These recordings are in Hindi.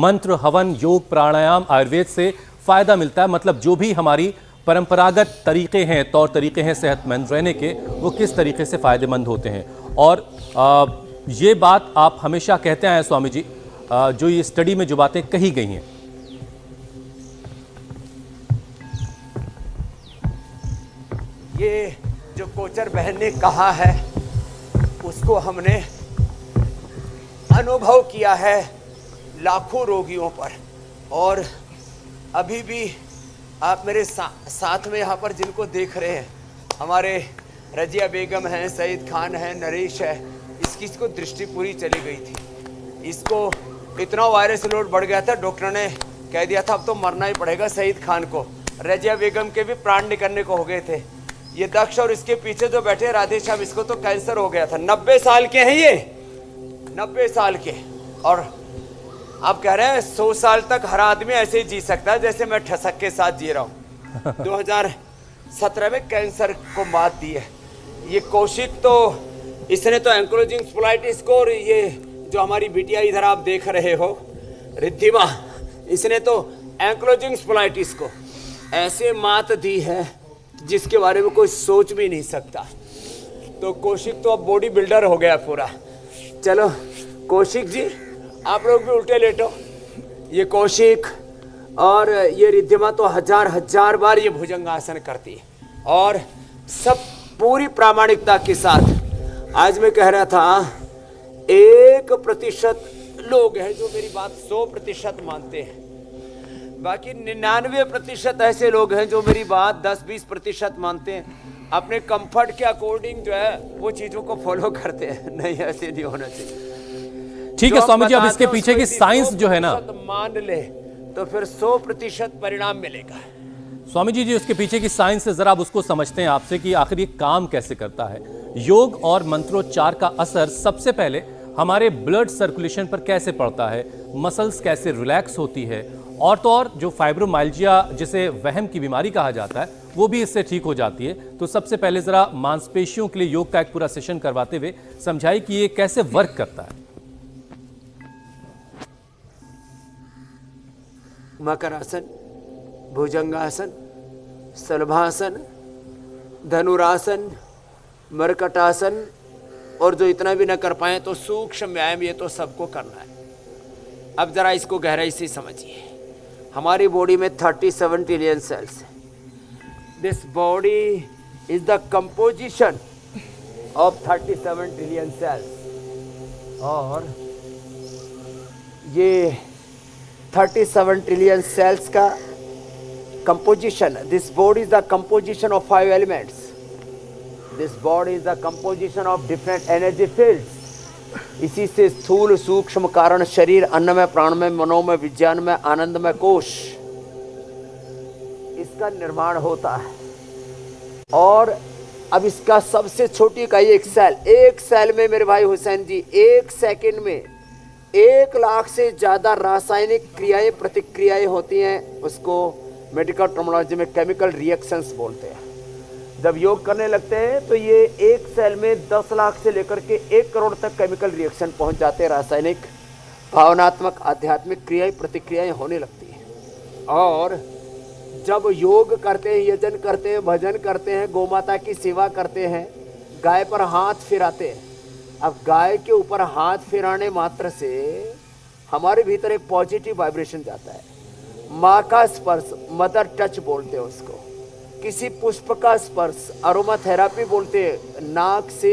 मंत्र, हवन, योग, प्राणायाम, आयुर्वेद से फायदा मिलता है। मतलब जो भी हमारी परंपरागत तरीके हैं, तौर तरीके हैं सेहतमंद रहने के, वो किस तरीके से फायदेमंद होते हैं। और ये बात आप हमेशा कहते आए हैं स्वामी जी, जो ये स्टडी में जो बातें कही गई हैं। ये जो कोचर बहन ने कहा है उसको हमने अनुभव किया है लाखों रोगियों पर। और अभी भी आप मेरे साथ में यहाँ पर जिनको देख रहे हैं, हमारे रजिया बेगम हैं, सईद खान है, नरेश है, इसको दृष्टि पूरी चली गई थी। इसको इतना वायरस लोड बढ़ गया था, डॉक्टर ने कह दिया था अब तो मरना ही पड़ेगा सईद खान को। रजिया बेगम के भी प्राण निकलने को हो गए थे। ये दक्ष और इसके पीछे जो बैठे राधे श्याम, इसको तो कैंसर हो गया था। 90 साल के हैं ये, 90 साल के। और आप कह रहे हैं 100 साल तक हर आदमी ऐसे ही जी सकता है जैसे मैं ठसक के साथ जी रहा हूँ। 2017 में कैंसर को मात दी है। ये कौशिक तो इसने तो एंक्लोजिंग स्पोलाइटिस को, और ये जो हमारी बिटिया इधर आप देख रहे हो रिद्धिमा, इसने तो एंक्लोजिंग स्पोलाइटिस को ऐसे मात दी है जिसके बारे में कोई सोच भी नहीं सकता। तो कौशिक तो अब बॉडी बिल्डर हो गया पूरा। चलो कौशिक जी आप लोग भी उल्टे लेटो। ये कौशिक और ये रिद्धिमा तो हजार बार ये भुजंगासन करती है, और सब पूरी प्रामाणिकता के साथ। आज मैं कह रहा था 1% लोग हैं जो मेरी बात 100% मानते हैं, बाकी 99% ऐसे लोग हैं जो मेरी बात 10-20% मानते हैं। अपने कंफर्ट के अकॉर्डिंग जो है वो चीजों को फॉलो करते हैं। नहीं, ऐसे नहीं होना चाहिए। ठीक है स्वामी जी, अब इसके पीछे की साइंस जो है ना, मान ले तो फिर 100% परिणाम मिलेगा। स्वामी जी उसके पीछे की साइंस से जरा अब उसको समझते हैं आपसे कि आखिर ये काम कैसे करता है। योग और मंत्रोच्चार का असर सबसे पहले हमारे ब्लड सर्कुलेशन पर कैसे पड़ता है, मसल्स कैसे रिलैक्स होती है, और तो और जो फाइब्रोमाइल्जिया जिसे वहम की बीमारी कहा जाता है वो भी इससे ठीक हो जाती है। तो सबसे पहले जरा मांसपेशियों के लिए योग का एक पूरा सेशन करवाते हुए समझाइए कि ये कैसे वर्क करता है। मकरासन, भुजंगासन, सलभासन, धनुरासन, मरकटासन, और जो इतना भी न कर पाए तो सूक्ष्म व्यायाम, ये तो सबको करना है। अब जरा इसको गहराई से समझिए। हमारी बॉडी में 37 ट्रिलियन सेल्स है। This body is the composition of 37 trillion cells, और ये 37 ट्रिलियन सेल्स का composition, this body is the composition of 5 elements. This body is the composition of different energy fields. इसी से स्थूल सूक्ष्म कारण शरीर, अन्नमय, प्राणमय, मनोमय, विज्ञानमय, आनंदमय कोश, इसका निर्माण होता है। और अब इसका सबसे छोटी इकाई एक सेल में मेरे भाई हुसैन जी 1 सेकंड में 1 लाख से ज्यादा रासायनिक क्रियाएं, प्रतिक्रियाएं होती हैं। उसको मेडिकल टर्मिनोलॉजी में केमिकल रिएक्शंस बोलते हैं। जब योग करने लगते हैं तो ये 1 सेल में 10 लाख से लेकर के 1 करोड़ तक केमिकल रिएक्शन पहुंच जाते हैं। रासायनिक, भावनात्मक, आध्यात्मिक क्रियाएं, प्रतिक्रियाएं होने लगती हैं। और जब योग करते हैं, यजन करते हैं, भजन करते हैं, गौमाता की सेवा करते हैं, गाय पर हाथ फिराते हैं। अब गाय के ऊपर हाथ फिराने मात्र से हमारे भीतर एक पॉजिटिव वाइब्रेशन जाता है। माँ का स्पर्श, मदर टच बोलते हैं उसको। किसी पुष्प का स्पर्श, अरोमा थेरापी बोलते हैं। नाक से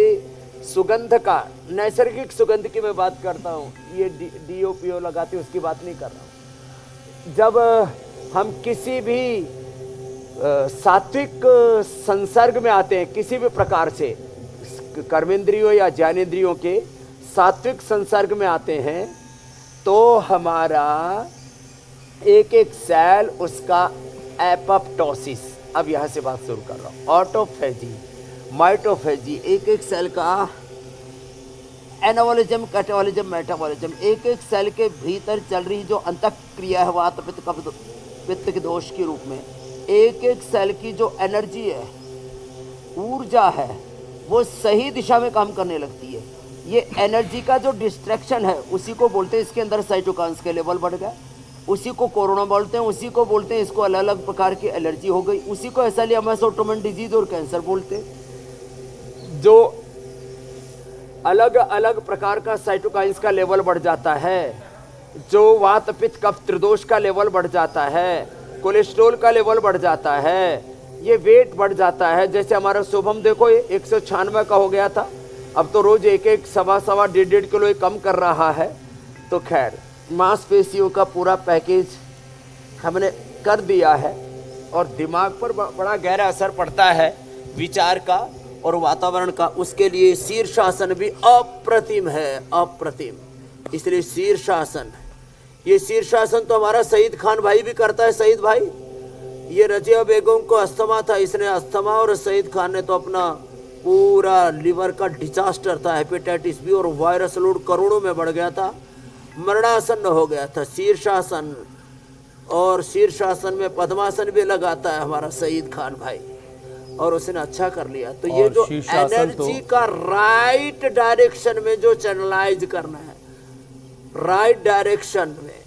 सुगंध का, नैसर्गिक सुगंध की मैं बात करता हूँ, ये DOPO लगाते हैं उसकी बात नहीं कर रहा हूँ। जब हम किसी भी सात्विक संसर्ग में आते हैं, किसी भी प्रकार से कर्मेंद्रियों या ज्ञानेंद्रियों के सात्विक संसर्ग में आते हैं, तो हमारा एक एक सेल उसका एपोप्टोसिस, अब यहाँ से बात शुरू कर रहा हूँ, ऑटोफेजी, माइटोफेजी, एक एक सेल का एनाबॉलिज्म, कैटाबॉलिज्म, मेटाबॉलिज्म, एक एक सेल के भीतर चल रही जो अंतःक्रिया है, वात पित्त कफ पित्त के दोष के रूप में, एक एक सेल की जो एनर्जी है, ऊर्जा है, वो सही दिशा में काम करने लगती है। ये एनर्जी का जो डिस्ट्रैक्शन है उसी को बोलते हैं, इसके अंदर साइटोकाइन्स के लेवल बढ़ गया, उसी को कोरोना बोलते हैं, उसी को बोलते हैं इसको अलग अलग प्रकार की एलर्जी हो गई, उसी को एसालियामास ऑटोमन डिजीज और कैंसर बोलते हैं। जो अलग अलग प्रकार का साइटोकाइन्स का लेवल बढ़ जाता है, जो वात पित्त कफ त्रिदोष का लेवल बढ़ जाता है, कोलेस्ट्रॉल का लेवल बढ़ जाता है, ये वेट बढ़ जाता है। जैसे हमारा शुभम देखो, ये 196 का हो गया था, अब तो रोज एक एक सवा 1.5 किलो ये कम कर रहा है। तो खैर मांसपेशियों का पूरा पैकेज हमने कर दिया है और दिमाग पर बड़ा गहरा असर पड़ता है विचार का और वातावरण का। उसके लिए शीर्षासन भी अप्रतिम है, अप्रतिम। इसलिए शीर्षासन, ये शीर्षासन तो हमारा सईद खान भाई भी करता है। सईद भाई, ये रजिया बेगम को अस्थमा था, इसने अस्थमा, और सईद खान ने तो अपना पूरा लिवर का डिजास्टर था, हेपेटाइटिस बी, और वायरस लोड करोड़ों में बढ़ गया था, मरणासन हो गया था। शीर्षासन, और शीर्षासन में पद्मासन भी लगाता है हमारा सईद खान भाई, और उसने अच्छा कर लिया। तो ये जो एनर्जी का राइट डायरेक्शन में जो चैनलाइज करना है, राइट डायरेक्शन में,